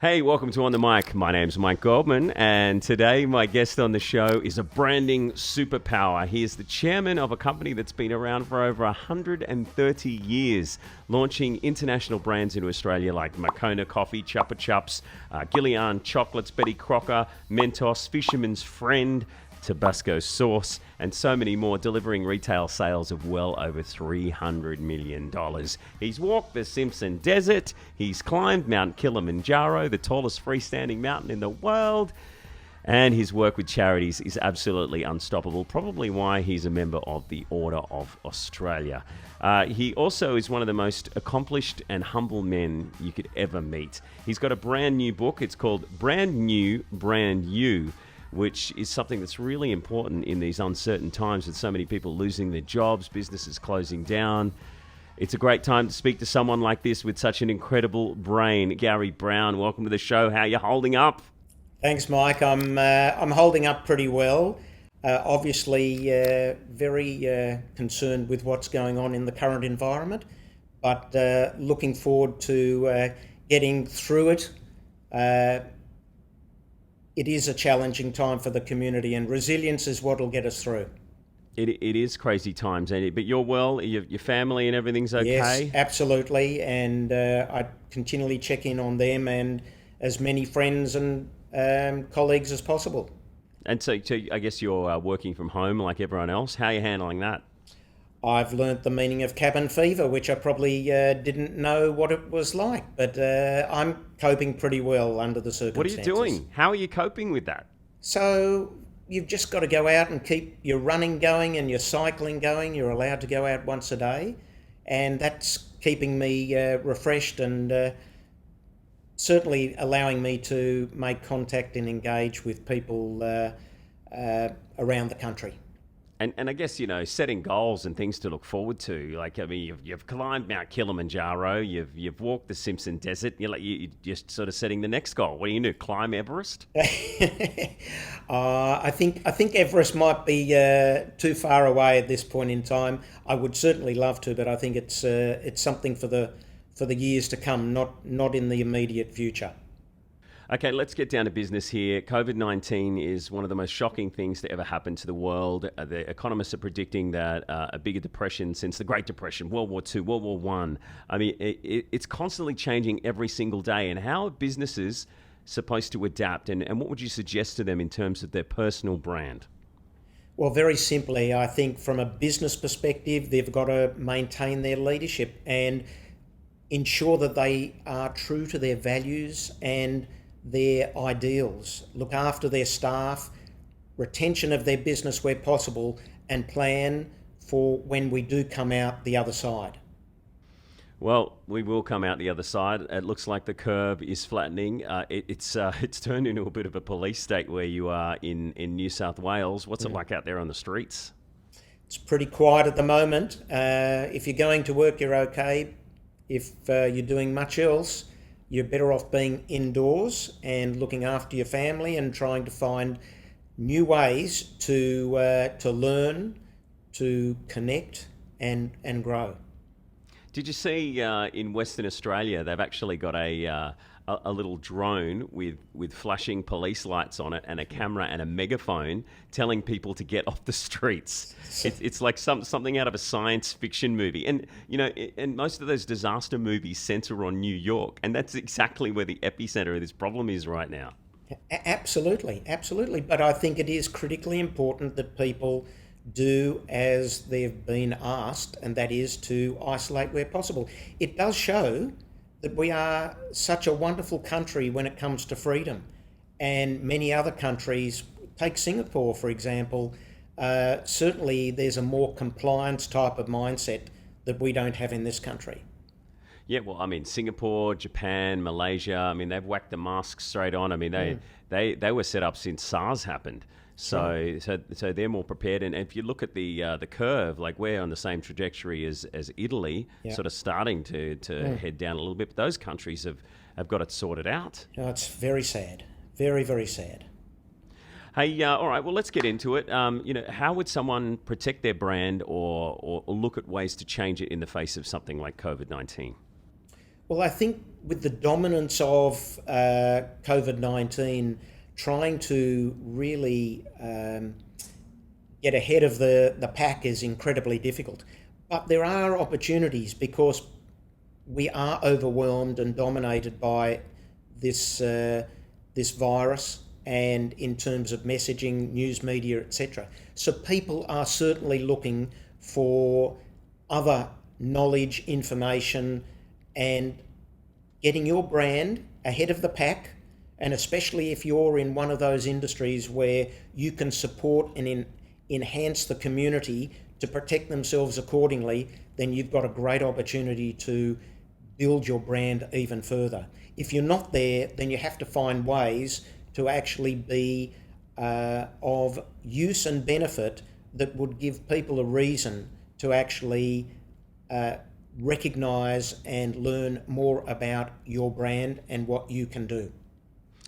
Hey, welcome to On the Mic. My name's Mike Goldman, and today my guest on the show is a branding superpower. He is the chairman of a company that's been around for over 130 years, launching international brands into Australia like Moccona Coffee, Chupa Chups, Gillian Chocolates, Betty Crocker, Mentos, Fisherman's Friend, Tabasco Sauce, and so many more, delivering retail sales of well over $300 million. He's walked the Simpson Desert, he's climbed Mount Kilimanjaro, the tallest freestanding mountain in the world, and his work with charities is absolutely unstoppable, probably why he's a member of the Order of Australia. He also is one of the most accomplished and humble men you could ever meet. He's got a brand new book. It's called Brand New, Brand You, which is something that's really important in these uncertain times with so many people losing their jobs, businesses closing down. It's a great time to speak to someone like this with such an incredible brain. Garry Browne, welcome to the show. How are you holding up? Thanks, Mike. I'm holding up pretty well. Obviously, very concerned with what's going on in the current environment, but looking forward to getting through it. It is a challenging time for the community, and resilience is what will get us through. It is crazy times, Andy, but you're well, your family and everything's okay? Yes, absolutely, and I continually check in on them and as many friends and colleagues as possible. And so I guess you're working from home like everyone else. How are you handling that? I've learnt the meaning of cabin fever, which I probably didn't know what it was like, but I'm coping pretty well under the circumstances. What are you doing? How are you coping with that? So you've just got to go out and keep your running going and your cycling going. You're allowed to go out once a day, and that's keeping me refreshed and certainly allowing me to make contact and engage with people around the country. And I guess, setting goals and things to look forward to. Like, I mean, you've climbed Mount Kilimanjaro, you've walked the Simpson Desert. You're just sort of setting the next goal. What are you going to do? Climb Everest? I think Everest might be too far away at this point in time. I would certainly love to, but I think it's something for the years to come, not in the immediate future. Okay, let's get down to business here. COVID-19 is one of the most shocking things to ever happen to the world. The economists are predicting that a bigger depression since the Great Depression, World War II, World War I. I mean, it's constantly changing every single day. And how are businesses supposed to adapt? And what would you suggest to them in terms of their personal brand? Well, very simply, I think from a business perspective, they've got to maintain their leadership and ensure that they are true to their values and their ideals, look after their staff, retention of their business where possible, and plan for when we do come out the other side. Well, we will come out the other side. It looks like the curve is flattening. It's turned into a bit of a police state where you are in New South Wales. What's it like out there on the streets? It's pretty quiet at the moment. If you're going to work, you're okay. If you're doing much else, you're better off being indoors and looking after your family and trying to find new ways to learn, to connect and grow. Did you see in Western Australia they've actually got a little drone with flashing police lights on it and a camera and a megaphone telling people to get off the streets? It's like something out of a science fiction movie. And, and most of those disaster movies center on New York. And that's exactly where the epicenter of this problem is right now. Absolutely. But I think it is critically important that people do as they've been asked, and that is to isolate where possible. It does show that we are such a wonderful country when it comes to freedom. And many other countries, take Singapore, for example, certainly there's a more compliance type of mindset that we don't have in this country. Yeah, well, I mean, Singapore, Japan, Malaysia, I mean, they've whacked the masks straight on. I mean, they were set up since SARS happened. So they're more prepared. And if you look at the curve, like we're on the same trajectory as Italy, sort of starting to head down a little bit. But those countries have got it sorted out. No, it's very sad. Very, very sad. Hey, all right, well, let's get into it. How would someone protect their brand or look at ways to change it in the face of something like COVID-19? Well, I think with the dominance of COVID-19, trying to really get ahead of the pack is incredibly difficult. But there are opportunities because we are overwhelmed and dominated by this virus, and in terms of messaging, news media, etc. So people are certainly looking for other knowledge, information, and getting your brand ahead of the pack. And especially if you're in one of those industries where you can support and enhance the community to protect themselves accordingly, then you've got a great opportunity to build your brand even further. If you're not there, then you have to find ways to actually be of use and benefit that would give people a reason to actually recognise and learn more about your brand and what you can do.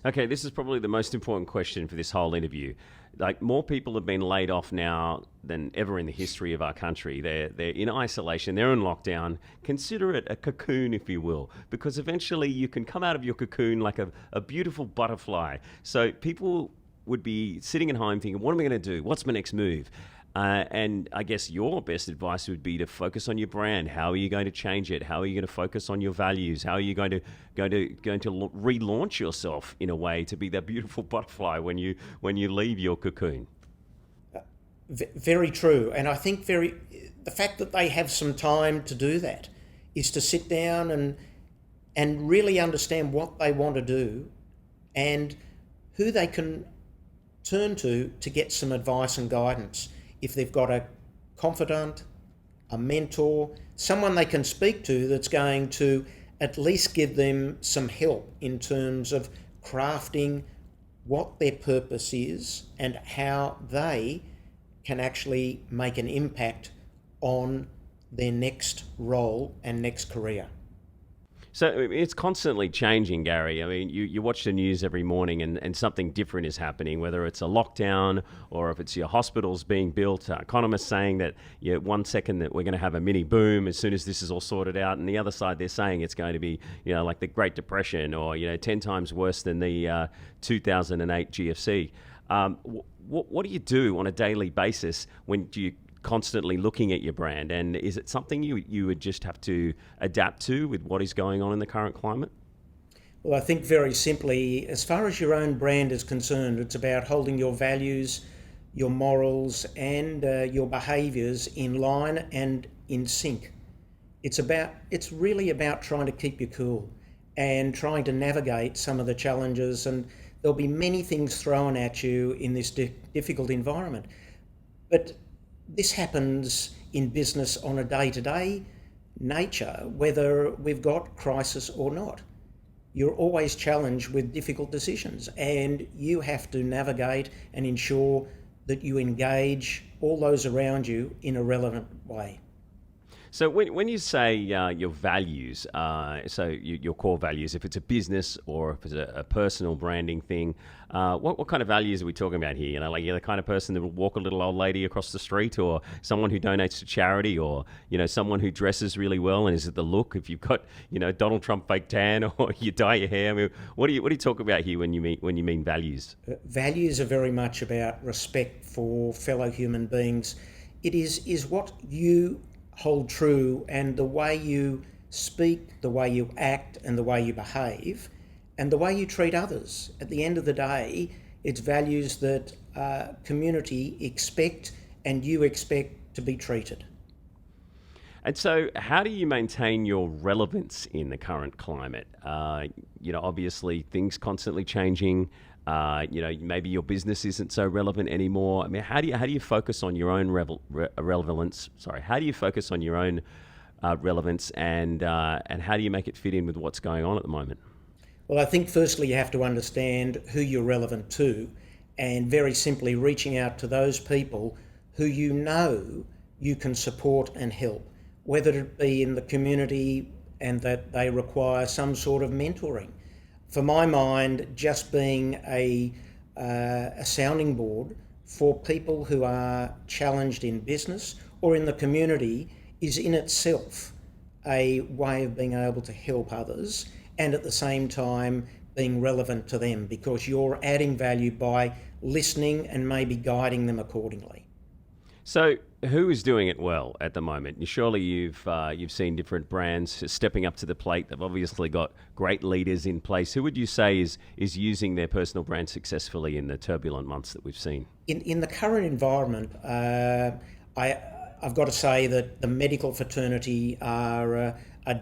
Okay, this is probably the most important question for this whole interview. Like, more people have been laid off now than ever in the history of our country. They're in isolation, they're in lockdown. Consider it a cocoon, if you will, because eventually you can come out of your cocoon like a beautiful butterfly. So people would be sitting at home thinking, what am I going to do? What's my next move? And I guess your best advice would be to focus on your brand. How are you going to change it? How are you going to focus on your values? How are you going to relaunch yourself in a way to be that beautiful butterfly when you leave your cocoon? Very true, and I think the fact that they have some time to do that is to sit down and really understand what they want to do and who they can turn to get some advice and guidance. If they've got a confidant, a mentor, someone they can speak to that's going to at least give them some help in terms of crafting what their purpose is and how they can actually make an impact on their next role and next career. So it's constantly changing, Garry. I mean, you watch the news every morning and something different is happening, whether it's a lockdown or if it's your hospitals being built. Economists saying that 1 second that we're going to have a mini boom as soon as this is all sorted out. And the other side, they're saying it's going to be, like the Great Depression or, 10 times worse than the 2008 GFC. What do you do on a daily basis when you constantly looking at your brand, and is it something you would just have to adapt to with what is going on in the current climate? Well, I think very simply, as far as your own brand is concerned, it's about holding your values, your morals, and your behaviours in line and in sync. It's really about trying to keep you cool and trying to navigate some of the challenges, and there'll be many things thrown at you in this difficult environment. But this happens in business on a day-to-day nature, whether we've got crisis or not. You're always challenged with difficult decisions, and you have to navigate and ensure that you engage all those around you in a relevant way. So when you say your values, your core values, if it's a business or if it's a personal branding thing, what kind of values are we talking about here? Like you're the kind of person that will walk a little old lady across the street, or someone who donates to charity, or someone who dresses really well, and is it the look? If you've got Donald Trump fake tan, or you dye your hair, I mean, what do you talk about here when you mean values? Values are very much about respect for fellow human beings. It is what you hold true, and the way you speak, the way you act, and the way you behave, and the way you treat others. At the end of the day, it's values that community expect and you expect to be treated. And so how do you maintain your relevance in the current climate? Obviously things constantly changing. Maybe your business isn't so relevant anymore. I mean, how do you focus on your own relevance? Sorry, how do you focus on your own relevance, and how do you make it fit in with what's going on at the moment? Well, I think firstly you have to understand who you're relevant to, and very simply reaching out to those people who you can support and help, whether it be in the community and that they require some sort of mentoring. For my mind, just being a sounding board for people who are challenged in business or in the community is in itself a way of being able to help others and at the same time being relevant to them, because you're adding value by listening and maybe guiding them accordingly. So, who is doing it well at the moment? Surely you've seen different brands stepping up to the plate. They've obviously got great leaders in place. Who would you say is using their personal brand successfully in the turbulent months that we've seen? In the current environment, I've got to say that the medical fraternity are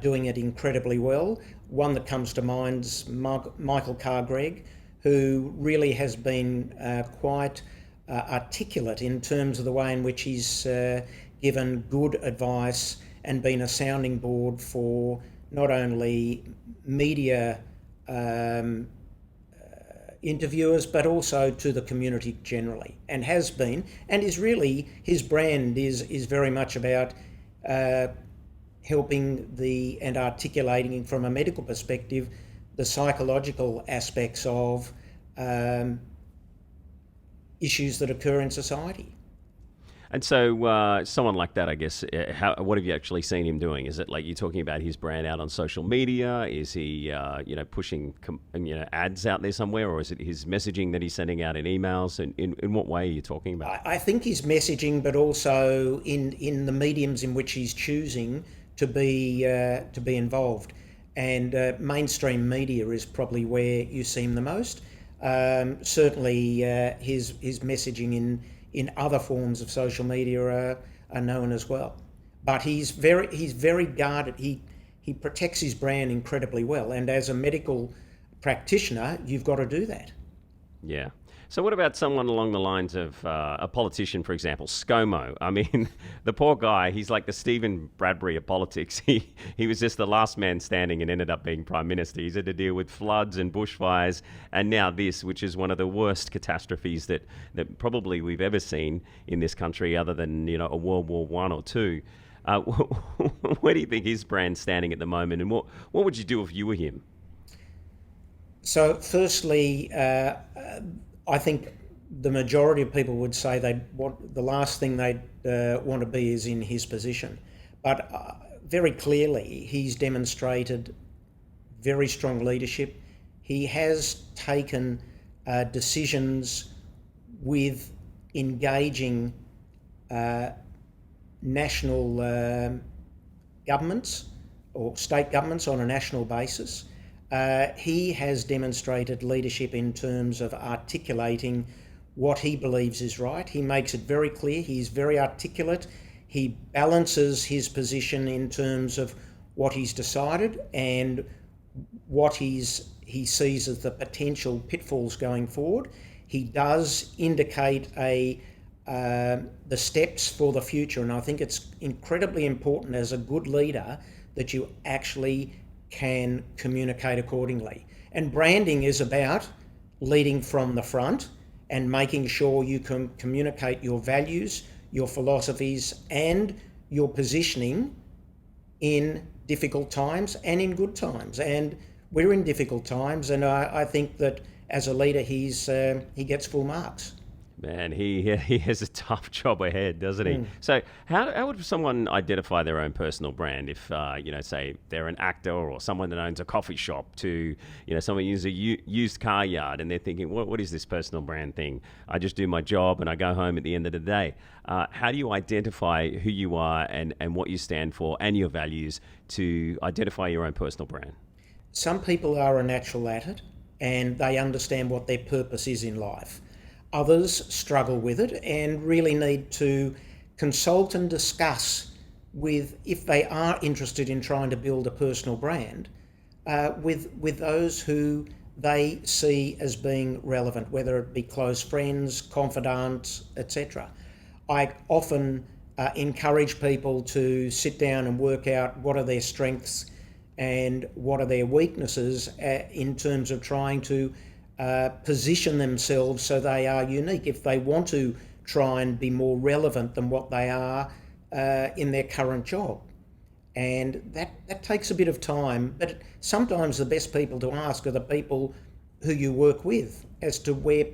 doing it incredibly well. One that comes to mind is Michael Carr-Gregg, who really has been quite articulate in terms of the way in which he's given good advice and been a sounding board for not only media interviewers but also to the community generally, and has been, and is really, his brand is very much about helping and articulating from a medical perspective the psychological aspects of issues that occur in society. And so, someone like that, I guess, what have you actually seen him doing? Is it like you're talking about his brand out on social media? Is he, pushing, ads out there somewhere, or is it his messaging that he's sending out in emails? And in what way are you talking about? I think his messaging, but also in the mediums in which he's choosing to be involved, and mainstream media is probably where you see him the most. Certainly, his messaging in other forms of social media are known as well. But he's very guarded. He protects his brand incredibly well, and as a medical practitioner, you've got to do that. Yeah. So what about someone along the lines of a politician, for example, ScoMo? I mean, the poor guy, he's like the Stephen Bradbury of politics. He was just the last man standing and ended up being Prime Minister. He's had to deal with floods and bushfires, and now this, which is one of the worst catastrophes that probably we've ever seen in this country, other than, a World War I or II. Where do you think his brand's standing at the moment, and what would you do if you were him? So firstly, I think the majority of people would say the last thing they'd want to be is in his position. But very clearly, he's demonstrated very strong leadership. He has taken decisions with engaging national governments or state governments on a national basis. He has demonstrated leadership in terms of articulating what he believes is right. He makes it very clear. He's very articulate. He balances his position in terms of what he's decided and what he sees as the potential pitfalls going forward. He does indicate the steps for the future, and I think it's incredibly important as a good leader that you actually can communicate accordingly. And branding is about leading from the front and making sure you can communicate your values, your philosophies, and your positioning in difficult times and in good times. And we're in difficult times, and I think that as a leader, he gets full marks. Man, he has a tough job ahead, doesn't he? So how would someone identify their own personal brand if, say they're an actor or someone that owns a coffee shop to, someone uses a used car yard and they're thinking, what is this personal brand thing? I just do my job and I go home at the end of the day. How do you identify who you are and what you stand for and your values to identify your own personal brand? Some people are a natural at it and they understand what their purpose is in life. Others struggle with it and really need to consult and discuss if they are interested in trying to build a personal brand, with those who they see as being relevant, whether it be close friends, confidants, etc. I often encourage people to sit down and work out what are their strengths and what are their weaknesses in terms of trying to position themselves so they are unique if they want to try and be more relevant than what they are in their current job. And that takes a bit of time, but sometimes the best people to ask are the people who you work with as to where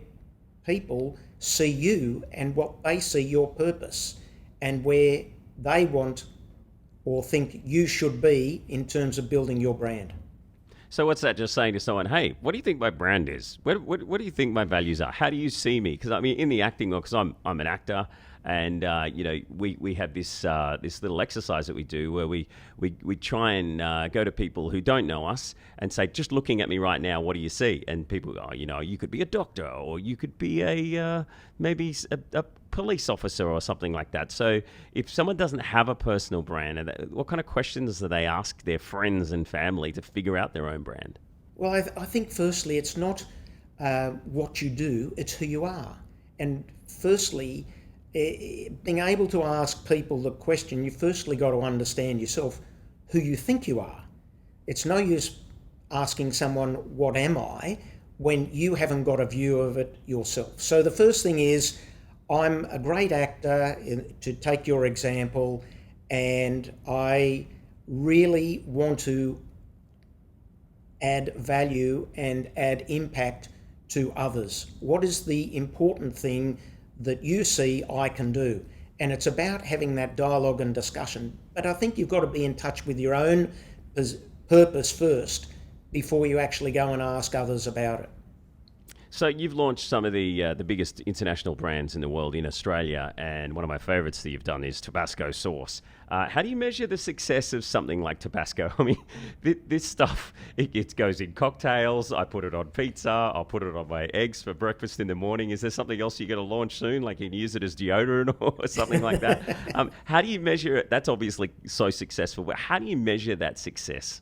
people see you and what they see your purpose and where they want or think you should be in terms of building your brand. So what's that just saying to someone, hey, what do you think my brand is? What do you think my values are? How do you see me? Because I mean, in the acting world, because I'm an actor, and we have this this little exercise that we do where we try and go to people who don't know us and say, just looking at me right now, what do you see? And people go, you could be a doctor, or you could be maybe a police officer or something like that. So if someone doesn't have a personal brand, what kind of questions do they ask their friends and family to figure out their own brand? Well, I think firstly, it's not what you do, it's who you are. And firstly, being able to ask people the question, you firstly got to understand yourself, who you think you are. It's no use asking someone, what am I, when you haven't got a view of it yourself. So the first thing is, I'm a great actor, to take your example, and I really want to add value and add impact to others. What is the important thing that you see I can do? And it's about having that dialogue and discussion. But I think you've got to be in touch with your own purpose first before you actually go and ask others about it. So you've launched some of the biggest international brands in the world in Australia, and one of my favourites that you've done is Tabasco sauce. How do you measure the success of something like Tabasco? I mean, this stuff, it goes in cocktails. I put it on pizza. I'll put it on my eggs for breakfast in the morning. Is there something else you're going to launch soon, like you can use it as deodorant or something like that? How do you measure it? That's obviously so successful, but how do you measure that success?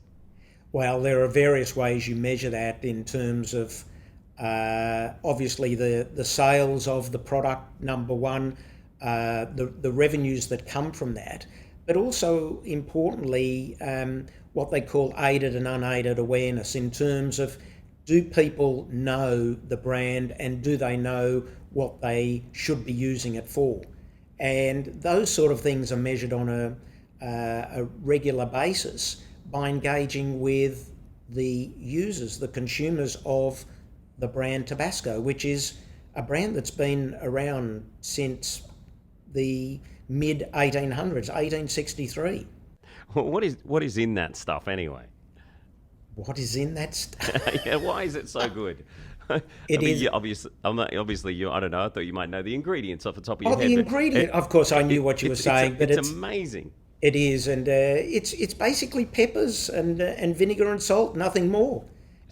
Well, there are various ways you measure that in terms of obviously the sales of the product, number one, the revenues that come from that, but also importantly what they call aided and unaided awareness, in terms of, do people know the brand and do they know what they should be using it for? And those sort of things are measured on a regular basis by engaging with the users, the consumers of the brand Tabasco, which is a brand that's been around since the mid-1800s, 1863. What is in that stuff anyway? What is in that stuff? Yeah, why is it so good? It is. Obviously, I don't know. I thought you might know the ingredients off the top of your head. The ingredient. Of course, I knew what you were saying, but it's amazing. It is, and it's basically peppers and vinegar and salt, nothing more.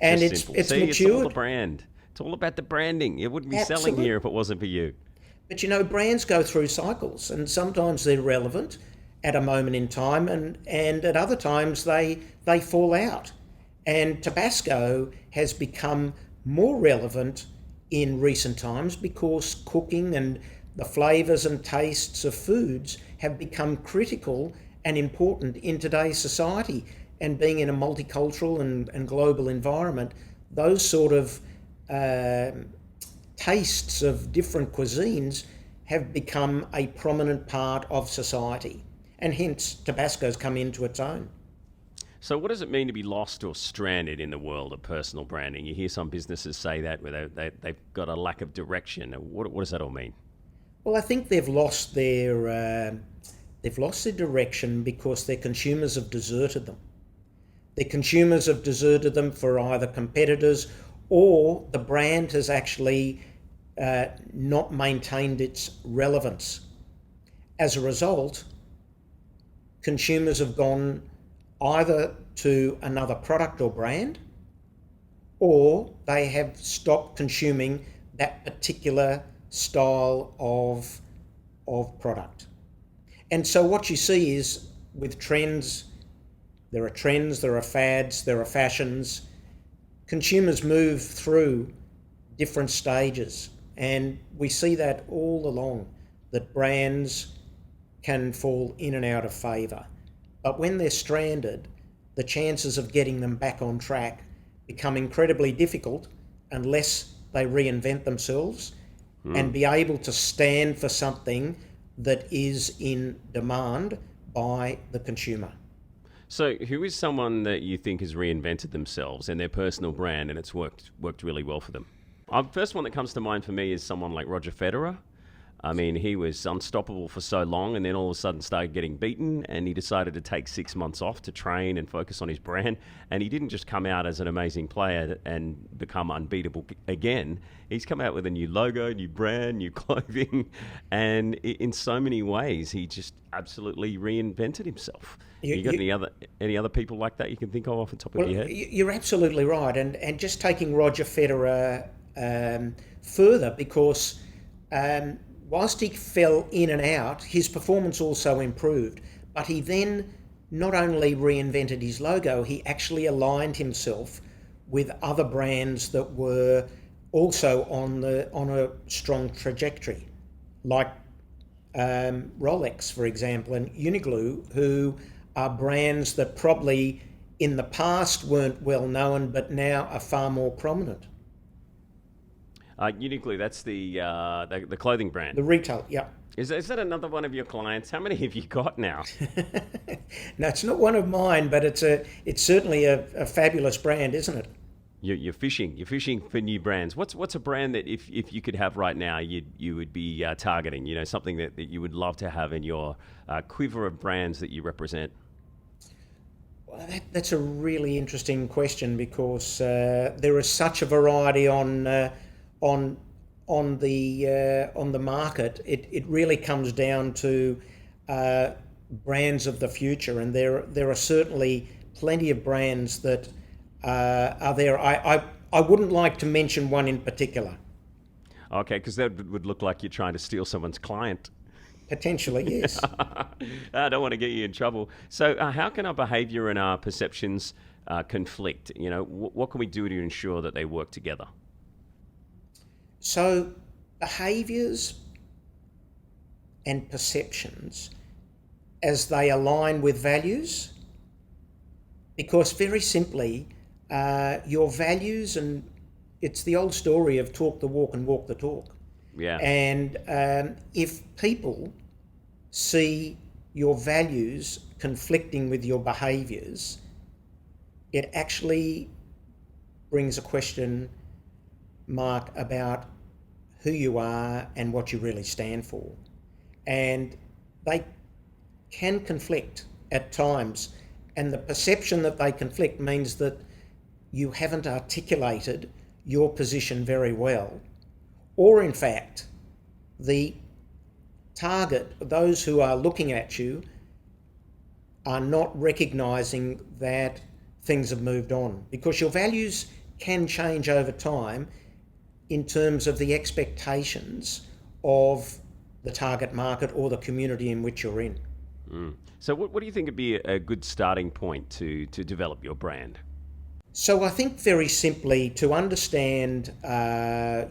And it's matured. It's all the brand. It's all about the branding. It wouldn't be selling here if it wasn't for you. But brands go through cycles, and sometimes they're relevant at a moment in time, and at other times they fall out. And Tabasco has become more relevant in recent times because cooking and the flavours and tastes of foods have become critical and important in today's society. And being in a multicultural and global environment, those sort of tastes of different cuisines have become a prominent part of society. And hence, Tabasco's come into its own. So what does it mean to be lost or stranded in the world of personal branding? You hear some businesses say that, where they've got a lack of direction. What does that all mean? Well, I think they've lost their direction because their consumers have deserted them. The consumers have deserted them for either competitors, or the brand has actually not maintained its relevance. As a result, consumers have gone either to another product or brand, or they have stopped consuming that particular style of product. And so what you see is, with trends, there are fads, there are fashions. Consumers move through different stages, and we see that all along, that brands can fall in and out of favour. But when they're stranded, the chances of getting them back on track become incredibly difficult unless they reinvent themselves and be able to stand for something that is in demand by the consumer. So who is someone that you think has reinvented themselves and their personal brand, and it's worked really well for them? First one that comes to mind for me is someone like Roger Federer. I mean, he was unstoppable for so long and then all of a sudden started getting beaten, and he decided to take 6 months off to train and focus on his brand. And he didn't just come out as an amazing player and become unbeatable again. He's come out with a new logo, new brand, new clothing, and in so many ways, he just absolutely reinvented himself. You got any other people like that you can think of off the top of your head? You're absolutely right. And just taking Roger Federer further, because whilst he fell in and out, his performance also improved. But he then not only reinvented his logo, he actually aligned himself with other brands that were also on a strong trajectory, like Rolex, for example, and Uniqlo, who are brands that probably in the past weren't well known, but now are far more prominent. Uniquely, that's the clothing brand. The retail, yeah. Is that another one of your clients? How many have you got now? No, it's not one of mine, but it's certainly a fabulous brand, isn't it? You're fishing for new brands. What's a brand that if you could have right now, you would be targeting? You know, something that you would love to have in your quiver of brands that you represent. Well, that's a really interesting question, because there is such a variety on the market. It really comes down to brands of the future, and there are certainly plenty of brands that are there. I wouldn't like to mention one in particular. Okay, because that would look like you're trying to steal someone's client. Potentially, yes. I don't want to get you in trouble. So how can our behaviour and our perceptions conflict? You know, what can we do to ensure that they work together? So behaviours and perceptions, as they align with values, because very simply, your values, and it's the old story of talk the walk and walk the talk. Yeah. And if people see your values conflicting with your behaviours, it actually brings a question mark about who you are and what you really stand for. And they can conflict at times. And the perception that they conflict means that you haven't articulated your position very well. Or in fact, the target, those who are looking at you, are not recognising that things have moved on, because your values can change over time in terms of the expectations of the target market or the community in which you're in. So what do you think would be a good starting point to develop your brand? So I think very simply, to understand,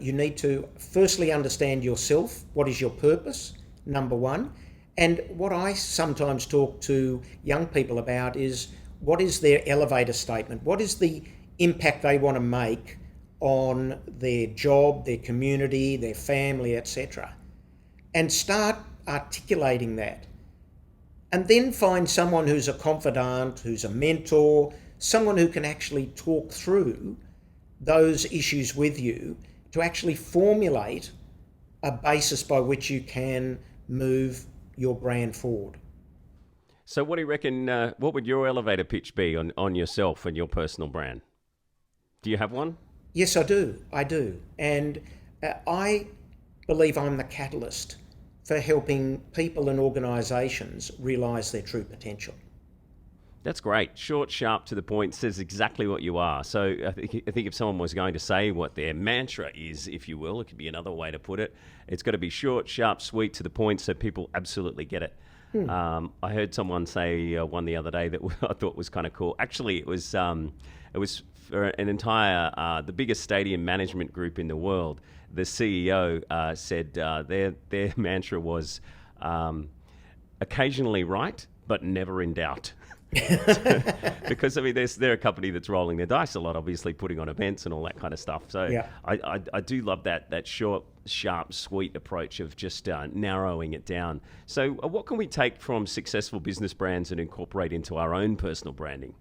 you need to firstly understand yourself. What is your purpose, number one? And what I sometimes talk to young people about is, what is their elevator statement? What is the impact they want to make on their job, their community, their family, etc.? And start articulating that. And then find someone who's a confidant, who's a mentor, someone who can actually talk through those issues with you to actually formulate a basis by which you can move your brand forward. So what do you reckon, what would your elevator pitch be on yourself and your personal brand? Do you have one? Yes, I do. And I believe I'm the catalyst for helping people and organisations realise their true potential. That's great. Short, sharp, to the point, says exactly what you are. So I think if someone was going to say what their mantra is, if you will, it could be another way to put it. It's got to be short, sharp, sweet, to the point, so people absolutely get it. I heard someone say one the other day that I thought was kind of cool. Actually, it was for an entire, the biggest stadium management group in the world. The CEO said their mantra was occasionally right, but never in doubt. Because I mean, they're a company that's rolling their dice a lot, obviously putting on events and all that kind of stuff. So yeah. I do love that short, sharp, sweet approach of just narrowing it down. So what can we take from successful business brands and incorporate into our own personal branding?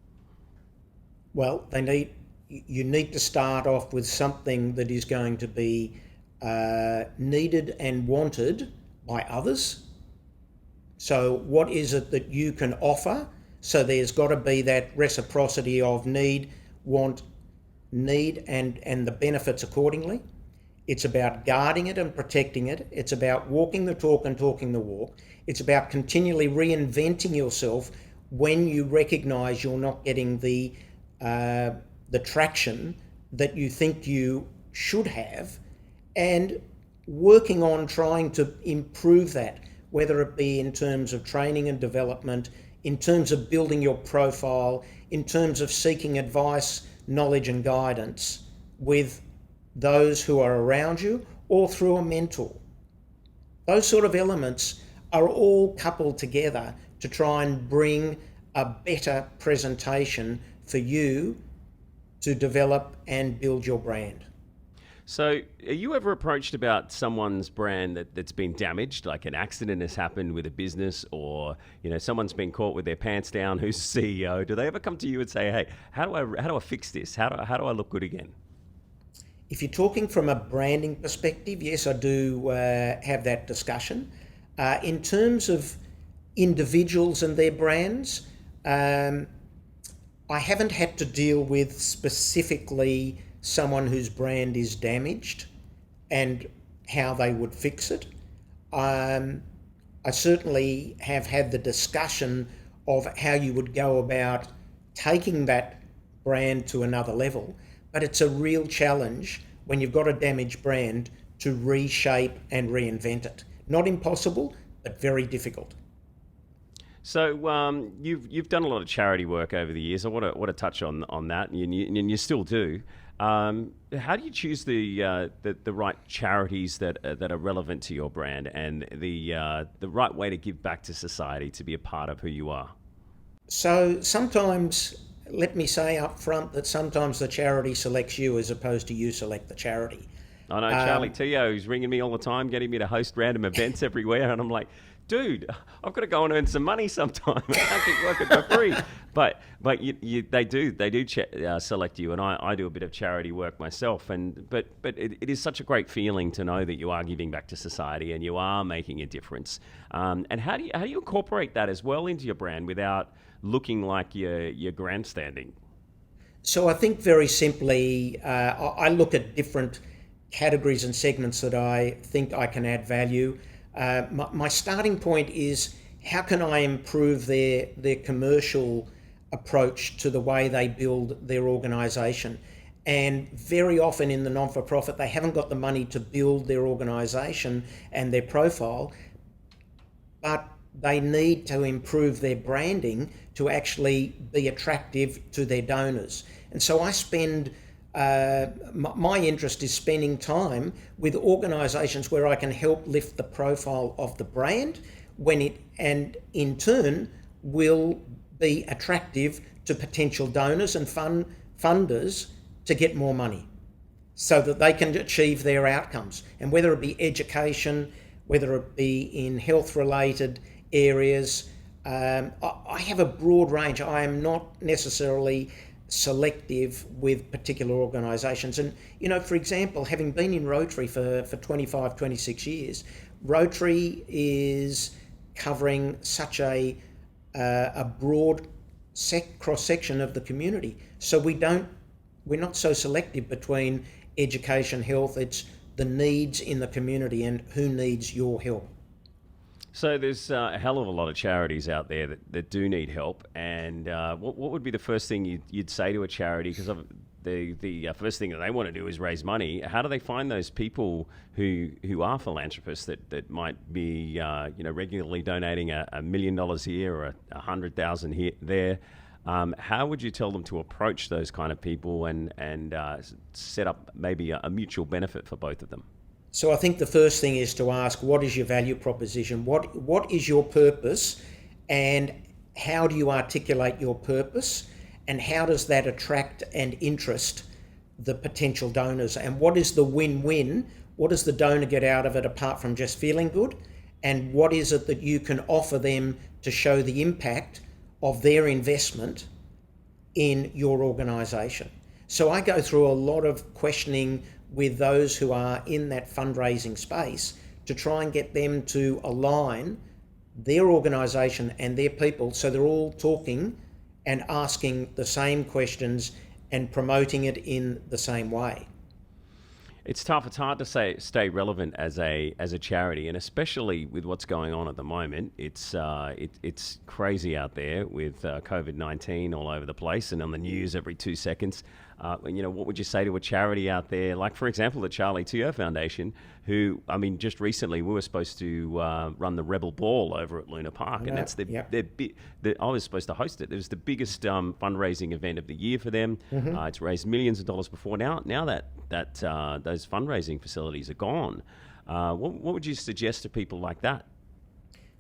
Well, you need to start off with something that is going to be needed and wanted by others. So what is it that you can offer? So there's got to be that reciprocity of need, want, need, and the benefits accordingly. It's about guarding it and protecting it. It's about walking the talk and talking the walk. It's about continually reinventing yourself when you recognise you're not getting the traction that you think you should have, and working on trying to improve that, whether it be in terms of training and development, in terms of building your profile, in terms of seeking advice, knowledge and guidance with those who are around you or through a mentor. Those sort of elements are all coupled together to try and bring a better presentation for you to develop and build your brand. So, are you ever approached about someone's brand that's been damaged, like an accident has happened with a business, or someone's been caught with their pants down, who's CEO? Do they ever come to you and say, "Hey, how do I fix this? How do I look good again?" If you're talking from a branding perspective, yes, I do have that discussion. In terms of individuals and their brands, I haven't had to deal with specifically someone whose brand is damaged and how they would fix it. I certainly have had the discussion of how you would go about taking that brand to another level, but it's a real challenge when you've got a damaged brand to reshape and reinvent it. Not impossible, but very difficult. So you've done a lot of charity work over the years. I want to touch on that, and you still do. How do you choose the right charities that are relevant to your brand and the right way to give back to society to be a part of who you are? So sometimes, let me say up front that sometimes the charity selects you as opposed to you select the charity. I know Charlie Teo, who's ringing me all the time, getting me to host random events everywhere, and I'm like, dude, I've got to go and earn some money sometime. I can't keep working for free. But they do select you, and I do a bit of charity work myself. But it is such a great feeling to know that you are giving back to society and you are making a difference. And how do you incorporate that as well into your brand without looking like you're grandstanding? So I think very simply, I look at different categories and segments that I think I can add value. My starting point is, how can I improve their commercial approach to the way they build their organisation? And very often in the non-for-profit, they haven't got the money to build their organisation and their profile, but they need to improve their branding to actually be attractive to their donors. And so I spend my interest is spending time with organisations where I can help lift the profile of the brand and in turn will be attractive to potential donors and funders to get more money so that they can achieve their outcomes. And whether it be education, whether it be in health related areas, I have a broad range. I am not necessarily selective with particular organisations. And, for example, having been in Rotary for 25, 26 years, Rotary is covering such a broad cross-section of the community. So we're not so selective between education, health. It's the needs in the community and who needs your help. So there's a hell of a lot of charities out there that do need help. And what would be the first thing you'd say to a charity? Because the first thing that they want to do is raise money. How do they find those people who are philanthropists that might be regularly donating $1 million here or $100,000 here there? How would you tell them to approach those kind of people and set up maybe a mutual benefit for both of them? So I think the first thing is to ask, what is your value proposition? What is your purpose, and how do you articulate your purpose, and how does that attract and interest the potential donors? And what is the win-win? What does the donor get out of it apart from just feeling good? And what is it that you can offer them to show the impact of their investment in your organisation? So I go through a lot of questioning with those who are in that fundraising space to try and get them to align their organisation and their people so they're all talking and asking the same questions and promoting it in the same way. It's tough. It's hard to stay relevant as a charity, and especially with what's going on at the moment. It's crazy out there with COVID-19 all over the place and on the news every 2 seconds. What would you say to a charity out there, like for example the Charlie Teo Foundation, who just recently we were supposed to run the Rebel Ball over at Luna Park, and that's I was supposed to host it. It was the biggest fundraising event of the year for them. It's raised millions of dollars before. Now that those fundraising facilities are gone, what would you suggest to people like that?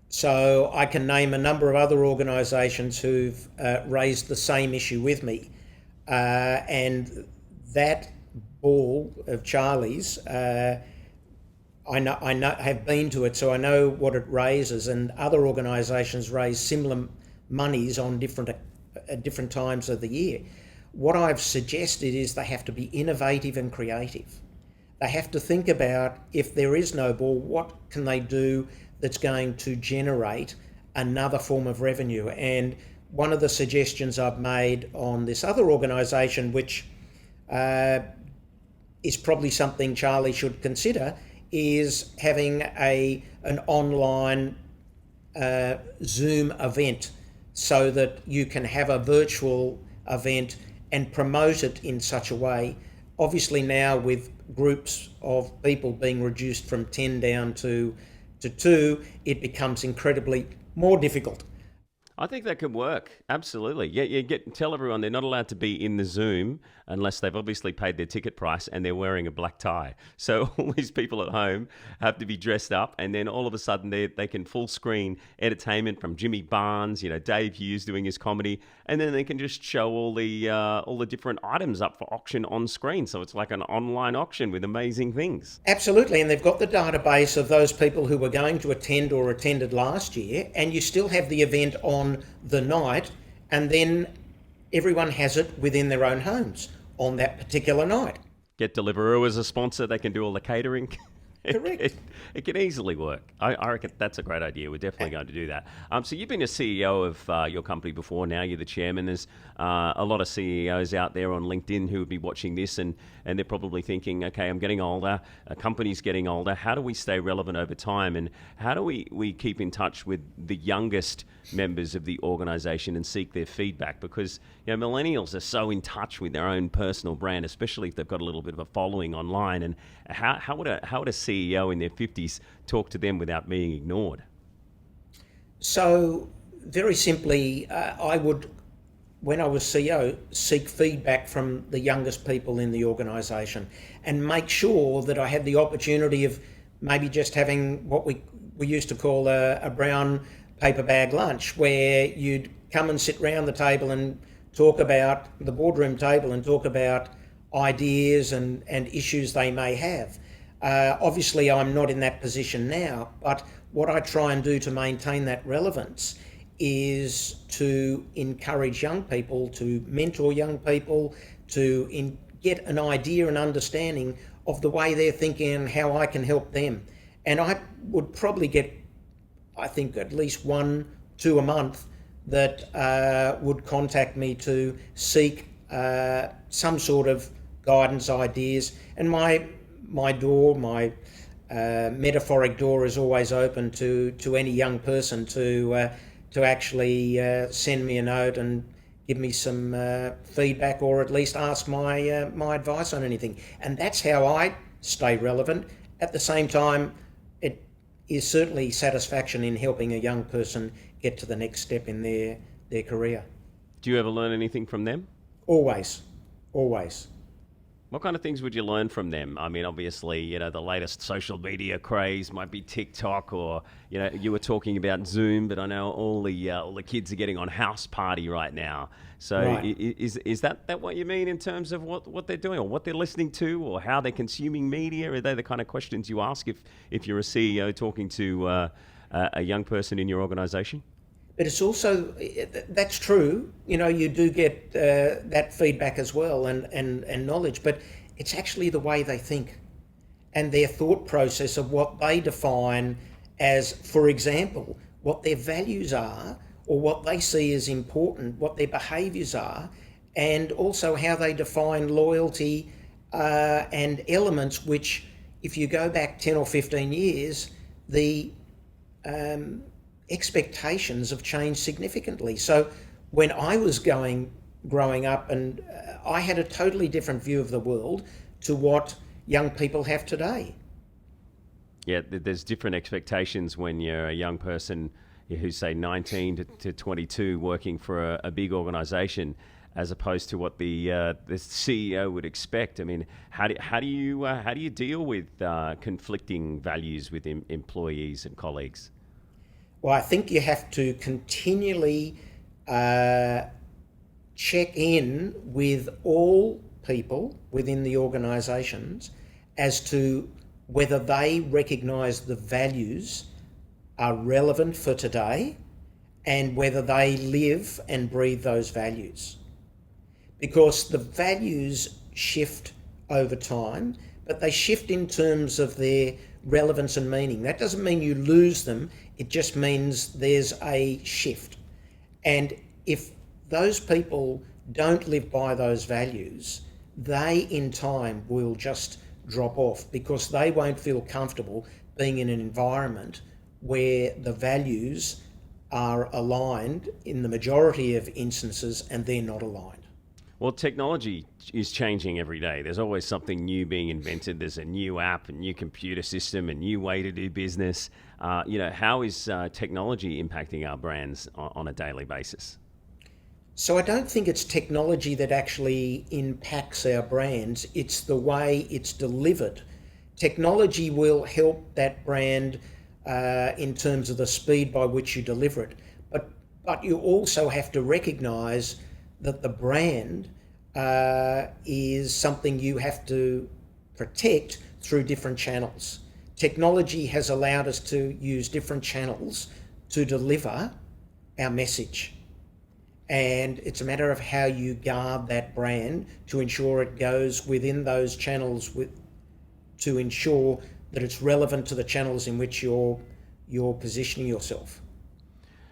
So I can name a number of other organisations who've raised the same issue with me. And that ball of Charlie's, I know have been to it, so I know what it raises. And other organisations raise similar monies on different times of the year. What I've suggested is they have to be innovative and creative. They have to think about, if there is no ball, what can they do that's going to generate another form of revenue? And one of the suggestions I've made on this other organisation, which is probably something Charlie should consider, is having an online Zoom event so that you can have a virtual event and promote it in such a way. Obviously now with groups of people being reduced from 10 down to 2, it becomes incredibly more difficult. I think that could work. Absolutely. Yeah, tell everyone they're not allowed to be in the Zoom unless they've obviously paid their ticket price and they're wearing a black tie. So all these people at home have to be dressed up, and then all of a sudden they can full screen entertainment from Jimmy Barnes, Dave Hughes doing his comedy, and then they can just show all the different items up for auction on screen. So it's like an online auction with amazing things. Absolutely, and they've got the database of those people who were going to attend or attended last year, and you still have the event on the night, and then everyone has it within their own homes on that particular night. Get Deliveroo as a sponsor. They can do all the catering. Correct. It can easily work. I reckon that's a great idea. We're definitely going to do that. So you've been a CEO of your company before. Now you're the chairman. There's a lot of CEOs out there on LinkedIn who would be watching this, and they're probably thinking, okay, I'm getting older. A company's getting older. How do we stay relevant over time? And how do we keep in touch with the youngest members of the organisation and seek their feedback? Because millennials are so in touch with their own personal brand, especially if they've got a little bit of a following online. And how would a CEO in their 50s talk to them without being ignored? So very simply, I would, when I was CEO, seek feedback from the youngest people in the organisation and make sure that I had the opportunity of maybe just having what we used to call a brown paper bag lunch, where you'd come and sit round the table and talk about the boardroom table and talk about ideas and issues they may have. Obviously, I'm not in that position now, but what I try and do to maintain that relevance is to encourage young people, to mentor young people, to get an idea and understanding of the way they're thinking and how I can help them. And I would probably get, I think, at least 1-2 a month that would contact me to seek some sort of guidance, ideas. And my metaphoric door is always open to any young person to actually send me a note and give me some feedback, or at least ask my advice on anything. And that's how I stay relevant. At the same time, it is certainly satisfaction in helping a young person get to the next step in their career. Do you ever learn anything from them? Always. What kind of things would you learn from them? I mean, obviously, the latest social media craze might be TikTok, or you were talking about Zoom, but I know all the kids are getting on House Party right now. So Right. is that what you mean in terms of what they're doing, or what they're listening to, or how they're consuming media? Are they the kind of questions you ask if you're a CEO talking to a young person in your organisation? But it's also, that's true, you do get that feedback as well and knowledge, but It's actually the way they think and their thought process of what they define as, for example, what their values are or what they see as important, what their behaviours are, and also how they define loyalty and elements which, if you go back 10 or 15 years, the expectations have changed significantly. So when I was growing up, and I had a totally different view of the world to what young people have today. Yeah, there's different expectations when you're a young person who's, say, 19 to 22 working for a big organisation, as opposed to what the CEO would expect. I mean, how do you deal with conflicting values with employees and colleagues? Well, I think you have to continually check in with all people within the organisations as to whether they recognise the values are relevant for today and whether they live and breathe those values. Because the values shift over time, but they shift in terms of their relevance and meaning. That doesn't mean you lose them, it just means there's a shift. And if those people don't live by those values, they in time will just drop off because they won't feel comfortable being in an environment where the values are aligned in the majority of instances and they're not aligned. Well, technology is changing every day. There's always something new being invented. There's a new app, a new computer system, a new way to do business. How is technology impacting our brands on a daily basis? So I don't think it's technology that actually impacts our brands. It's the way it's delivered. Technology will help that brand in terms of the speed by which you deliver it. But you also have to recognise that the brand is something you have to protect through different channels. Technology has allowed us to use different channels to deliver our message. And it's a matter of how you guard that brand to ensure it goes within those channels to ensure that it's relevant to the channels in which you're positioning yourself.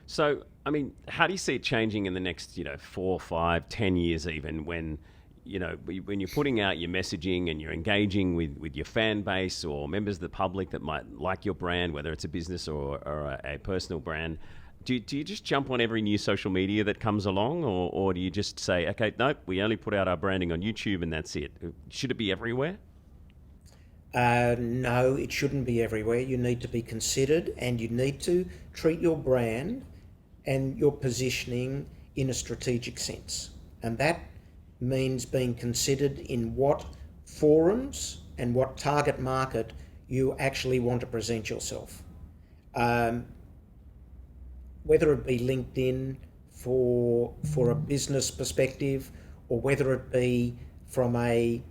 So, I mean, how do you see it changing in the next, 4, 5, 10 years even when you're putting out your messaging and you're engaging with your fan base or members of the public that might like your brand, whether it's a business or a personal brand? Do you just jump on every new social media that comes along, or do you just say, okay, nope, we only put out our branding on YouTube and that's it? Should it be everywhere? No, it shouldn't be everywhere. You need to be considered and you need to treat your brand and your positioning in a strategic sense. And that means being considered in what forums and what target market you actually want to present yourself. Whether it be LinkedIn for a business perspective, or whether it be from a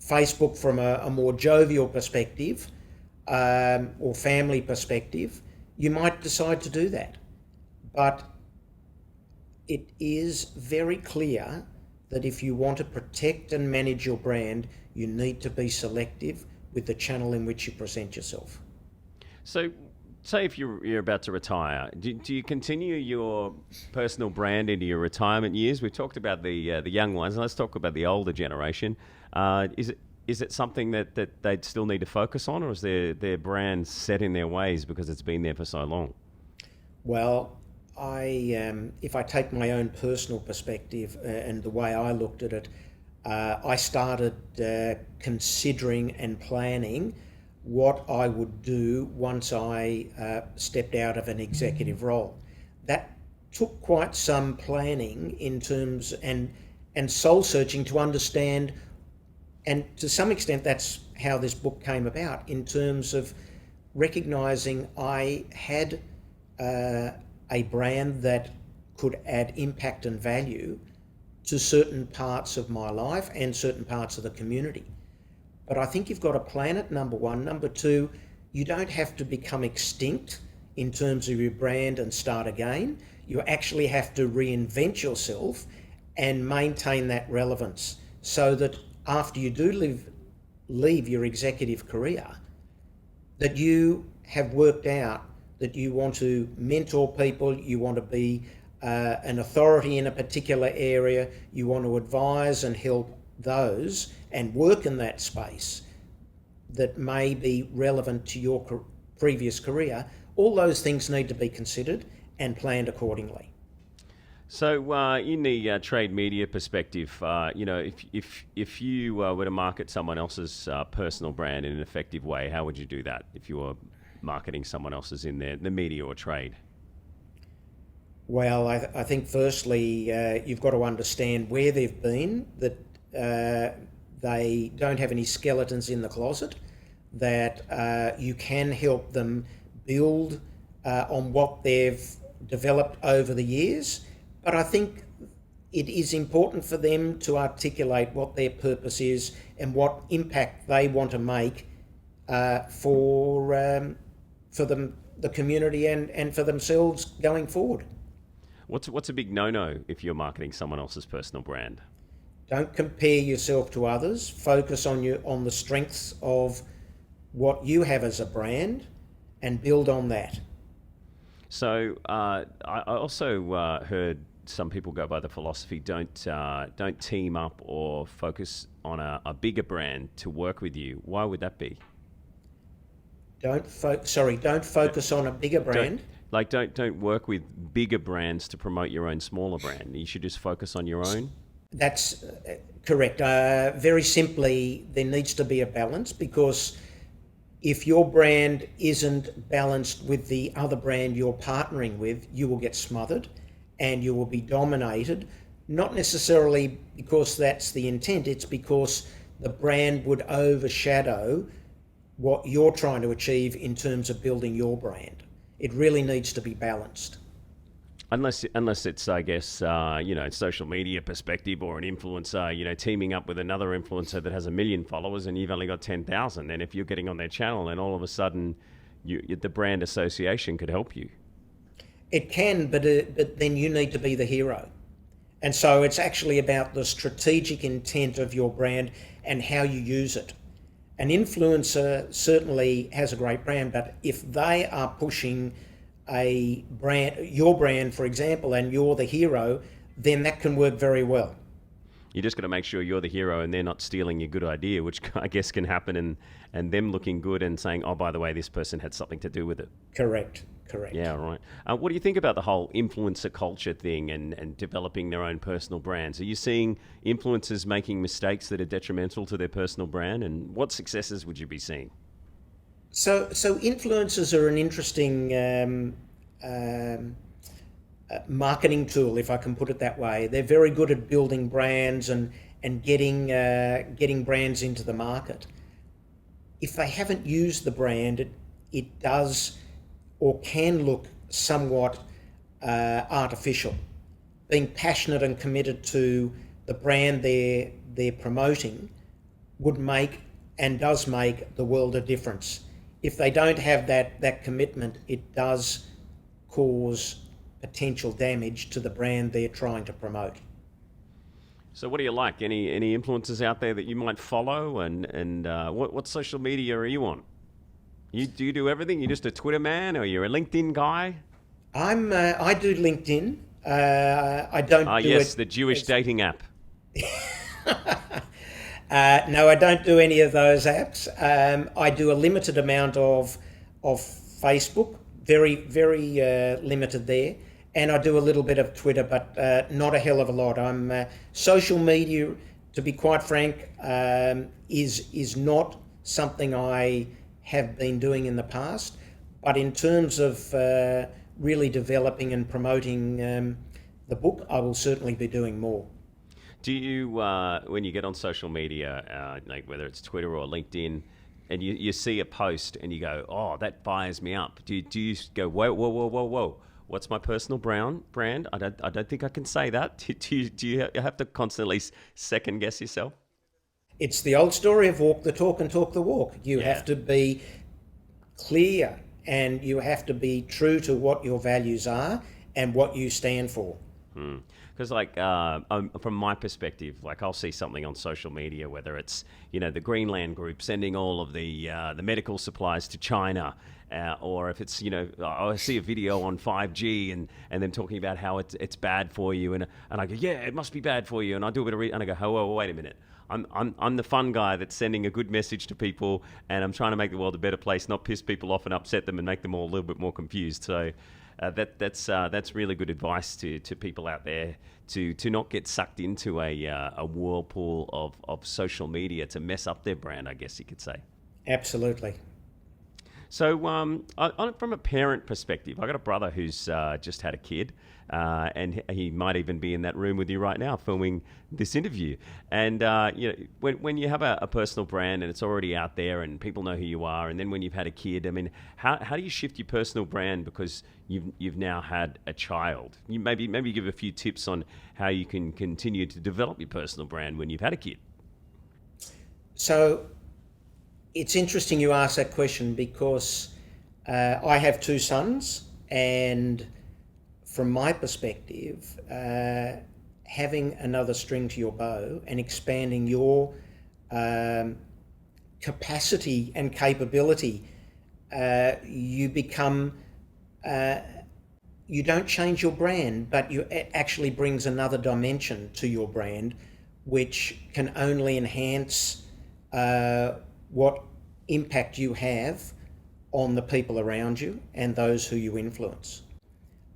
Facebook from a more jovial perspective or family perspective, you might decide to do that. But it is very clear that if you want to protect and manage your brand, you need to be selective with the channel in which you present yourself. So, say if you're about to retire, do you continue your personal brand into your retirement years? We've talked about the young ones. Let's talk about the older generation. Is it something that they'd still need to focus on, or is their brand set in their ways because it's been there for so long? Well, if I take my own personal perspective and the way I looked at it, I started considering and planning what I would do once I stepped out of an executive role. That took quite some planning in terms and soul searching to understand, and to some extent that's how this book came about, in terms of recognising I had a brand that could add impact and value to certain parts of my life and certain parts of the community. But I think you've got to plan it, number one. Number two, you don't have to become extinct in terms of your brand and start again. You actually have to reinvent yourself and maintain that relevance. so that after you do leave your executive career, that you have worked out that you want to mentor people, you want to be an authority in a particular area, you want to advise and help those and work in that space that may be relevant to your previous career. All those things need to be considered and planned accordingly. So, in the trade media perspective, if you were to market someone else's personal brand in an effective way, how would you do that if you were marketing someone else's in the media or trade? Well, I think firstly, you've got to understand where they've been, that they don't have any skeletons in the closet, that you can help them build on what they've developed over the years. But I think it is important for them to articulate what their purpose is and what impact they want to make for them, the community, and for themselves going forward. What's a big no-no if you're marketing someone else's personal brand? Don't compare yourself to others. Focus on the strengths of what you have as a brand and build on that. So I also heard some people go by the philosophy, don't team up or focus on a bigger brand to work with you. Why would that be? Don't focus on a bigger brand. Don't work with bigger brands to promote your own smaller brand. You should just focus on your own. That's correct. Very simply, there needs to be a balance, because if your brand isn't balanced with the other brand you're partnering with, you will get smothered and you will be dominated, not necessarily because that's the intent, it's because the brand would overshadow what you're trying to achieve in terms of building your brand. It really needs to be balanced. Unless it's, I guess, social media perspective or an influencer, teaming up with another influencer that has 1 million followers and you've only got 10,000. And if you're getting on their channel, then all of a sudden, the brand association could help you. It can, but then you need to be the hero. And so it's actually about the strategic intent of your brand and how you use it. An influencer certainly has a great brand, but if they are pushing a brand, your brand, for example, and you're the hero, then that can work very well. You just got to make sure you're the hero and they're not stealing your good idea, which I guess can happen, and them looking good and saying, oh, by the way, this person had something to do with it. Correct. Yeah, right. What do you think about the whole influencer culture thing and developing their own personal brands? Are you seeing influencers making mistakes that are detrimental to their personal brand? And what successes would you be seeing? So influencers are an interesting marketing tool, if I can put it that way. They're very good at building brands and getting brands into the market. If they haven't used the brand, it does or can look somewhat artificial. Being passionate and committed to the brand they're promoting would make and does make the world a difference. If they don't have that commitment, it does cause potential damage to the brand they're trying to promote. So what do you like? Any influencers out there that you might follow? And what social media are you on? Do you do everything? You're just a Twitter man, or you're a LinkedIn guy? I do LinkedIn. I don't do yes, it. The Jewish dating app. No, I don't do any of those apps. I do a limited amount of Facebook, very limited there, and I do a little bit of Twitter, but not a hell of a lot. Social media, to be quite frank, is not something I have been doing in the past, but in terms of really developing and promoting the book, I will certainly be doing more. Do you, when you get on social media, like whether it's Twitter or LinkedIn, and you see a post and you go, oh, that fires me up, do you go, whoa, what's my personal brand? I don't think I can say that. Do you have to constantly second guess yourself? It's the old story of walk the talk and talk the walk. You have to be clear and you have to be true to what your values are and what you stand for. Because, from my perspective, like I'll see something on social media, whether it's the Greenland Group sending all of the medical supplies to China, or if it's I see a video on 5G and them talking about how it's bad for you, and I go, yeah, it must be bad for you, and I do a bit of and I go, oh, wait a minute. I'm the fun guy that's sending a good message to people, and I'm trying to make the world a better place, not piss people off and upset them and make them all a little bit more confused. So that's really good advice to people out there to not get sucked into a whirlpool of social media to mess up their brand, I guess you could say. Absolutely. So, from a parent perspective, I got a brother who's just had a kid, and he might even be in that room with you right now, filming this interview. And when you have a personal brand and it's already out there and people know who you are, and then when you've had a kid, I mean, how do you shift your personal brand because you've now had a child? You maybe give a few tips on how you can continue to develop your personal brand when you've had a kid. So, it's interesting you ask that question because I have two sons, and from my perspective, having another string to your bow and expanding your capacity and capability, you become, you don't change your brand, but it actually brings another dimension to your brand, which can only enhance what impact you have on the people around you and those who you influence.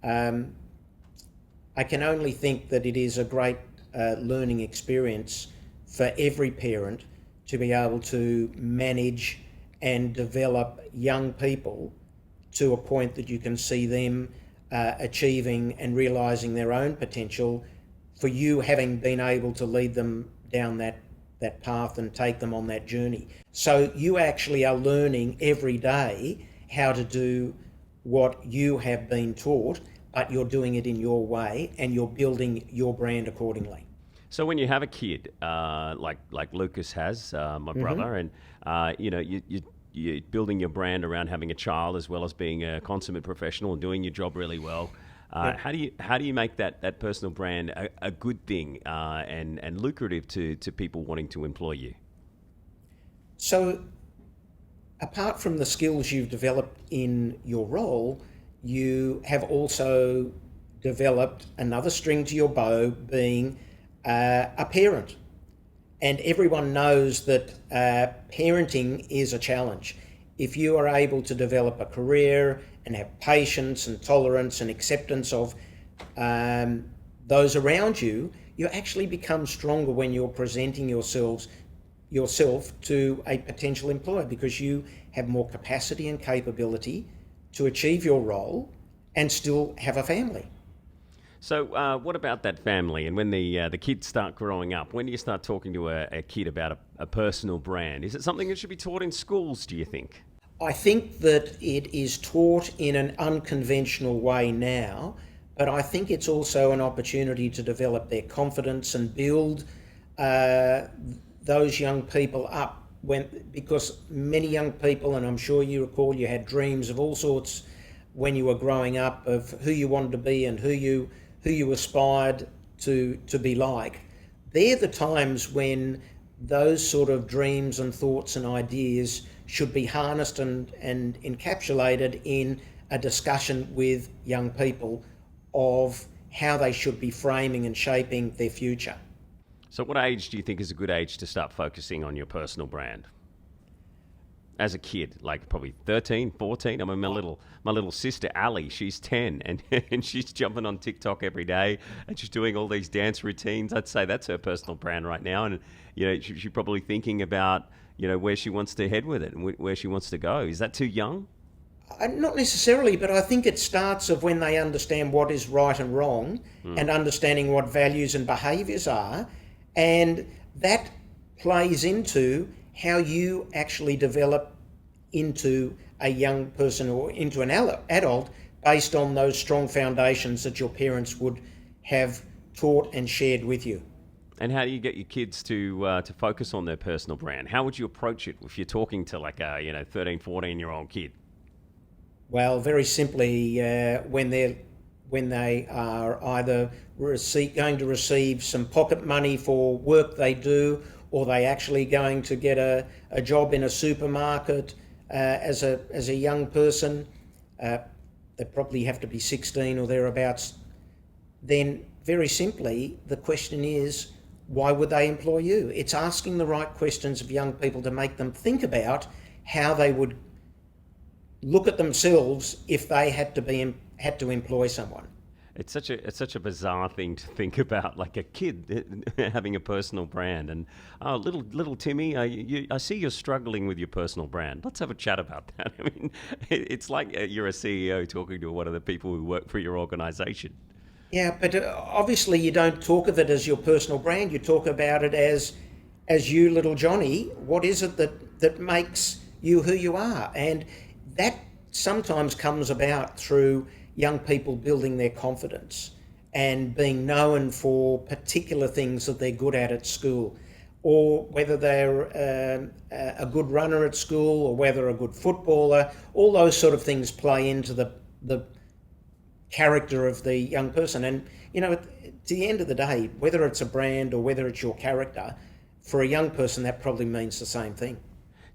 I can only think that it is a great learning experience for every parent to be able to manage and develop young people to a point that you can see them achieving and realising their own potential, for you having been able to lead them down that path and take them on that journey. So you actually are learning every day how to do what you have been taught, but you're doing it in your way and you're building your brand accordingly. So when you have a kid, like Lucas has, my brother, and you're building your brand around having a child as well as being a consummate professional and doing your job really well. How do you make that personal brand a good thing and lucrative to people wanting to employ you? So, apart from the skills you've developed in your role, you have also developed another string to your bow, being a parent. And everyone knows that parenting is a challenge. If you are able to develop a career and have patience and tolerance and acceptance of those around you, you actually become stronger when you're presenting yourself to a potential employer, because you have more capacity and capability to achieve your role and still have a family. So what about that family? And when the kids start growing up, when do you start talking to a kid about a personal brand? Is it something that should be taught in schools, do you think? I think that it is taught in an unconventional way now, but I think it's also an opportunity to develop their confidence and build those young people up, because many young people, and I'm sure you recall, you had dreams of all sorts when you were growing up of who you wanted to be and who you aspired to be like. They're the times when those sort of dreams and thoughts and ideas should be harnessed and encapsulated in a discussion with young people of how they should be framing and shaping their future. So what age do you think is a good age to start focusing on your personal brand? As a kid, like probably 13, 14. I mean, my little sister, Ali, she's 10, and she's jumping on TikTok every day, and she's doing all these dance routines. I'd say that's her personal brand right now. And, she's probably thinking about, where she wants to head with it and where she wants to go. Is that too young? Not necessarily, but I think it starts of when they understand what is right and wrong and understanding what values and behaviours are. And that plays into how you actually develop into a young person or into an adult based on those strong foundations that your parents would have taught and shared with you. And how do you get your kids to focus on their personal brand? How would you approach it if you're talking to like a 13, 14-year-old kid? Well, very simply, when they're when they are either going to receive some pocket money for work they do, or they actually going to get a job in a supermarket as a young person. They probably have to be 16 or thereabouts. Then very simply, the question is, why would they employ you? It's asking the right questions of young people to make them think about how they would look at themselves if they had to employ someone. It's such a bizarre thing to think about, like a kid having a personal brand. And little Timmy, I see you're struggling with your personal brand. Let's have a chat about that. I mean, it's like you're a CEO talking to one of the people who work for your organisation. Yeah, but obviously you don't talk of it as your personal brand. You talk about it as you, little Johnny. What is it that makes you who you are? And that sometimes comes about through young people building their confidence and being known for particular things that they're good at school, or whether they're a good runner at school, or whether a good footballer. All those sort of things play into the character of the young person. And, to the end of the day, whether it's a brand or whether it's your character, for a young person, that probably means the same thing.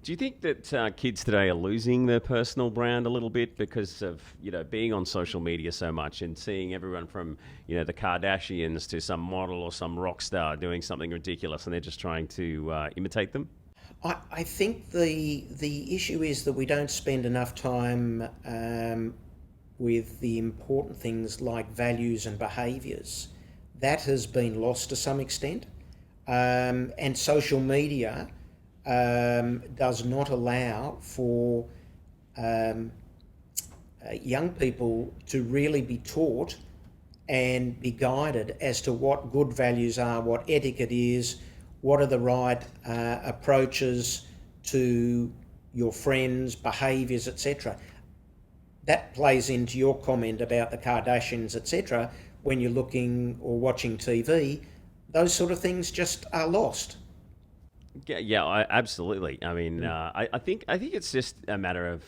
Do you think that kids today are losing their personal brand a little bit because of, being on social media so much and seeing everyone from, the Kardashians to some model or some rock star doing something ridiculous and they're just trying to imitate them? I think the issue is that we don't spend enough time with the important things like values and behaviours. That has been lost to some extent. And social media does not allow for young people to really be taught and be guided as to what good values are, what etiquette is, what are the right approaches to your friends, behaviours, etc. That plays into your comment about the Kardashians, etc. When you're looking or watching TV, those sort of things just are lost. Yeah, absolutely. I mean, I think it's just a matter of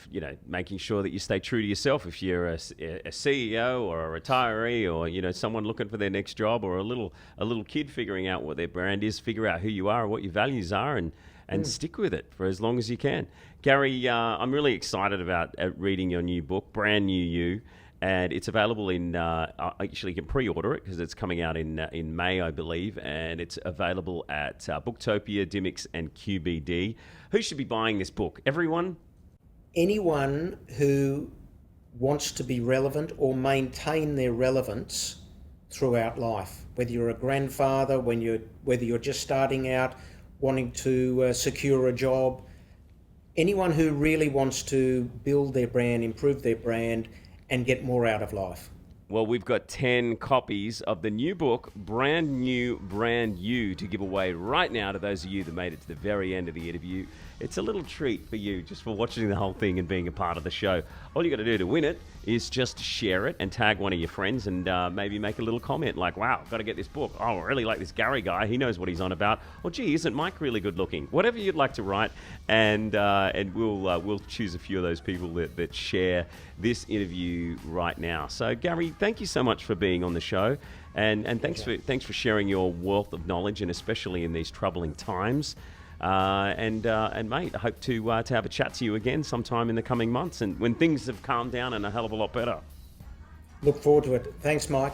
making sure that you stay true to yourself. If you're a CEO or a retiree, or someone looking for their next job, or a little kid figuring out what their brand is, figure out who you are, what your values are, and stick with it for as long as you can. Garry, I'm really excited about reading your new book, Brand New You. And it's available in, actually you can pre-order it because it's coming out in May, I believe. And it's available at Booktopia, Dimmicks and QBD. Who should be buying this book? Everyone? Anyone who wants to be relevant or maintain their relevance throughout life. Whether you're a grandfather, whether you're just starting out, wanting to secure a job. Anyone who really wants to build their brand, improve their brand, and get more out of life. Well, we've got 10 copies of the new book, Brand New, Brand You, to give away right now to those of you that made it to the very end of the interview. It's a little treat for you just for watching the whole thing and being a part of the show. All you got to do to win it is just share it and tag one of your friends and maybe make a little comment like, wow, got to get this book. Oh, I really like this Garry guy. He knows what he's on about. Or, gee, isn't Mike really good looking? Whatever you'd like to write, and we'll choose a few of those people that share this interview right now. So, Garry, thank you so much for being on the show. And thanks for sharing your wealth of knowledge, and especially in these troubling times. And mate, I hope to have a chat to you again sometime in the coming months, and when things have calmed down and a hell of a lot better. Look forward to it. Thanks, Mike.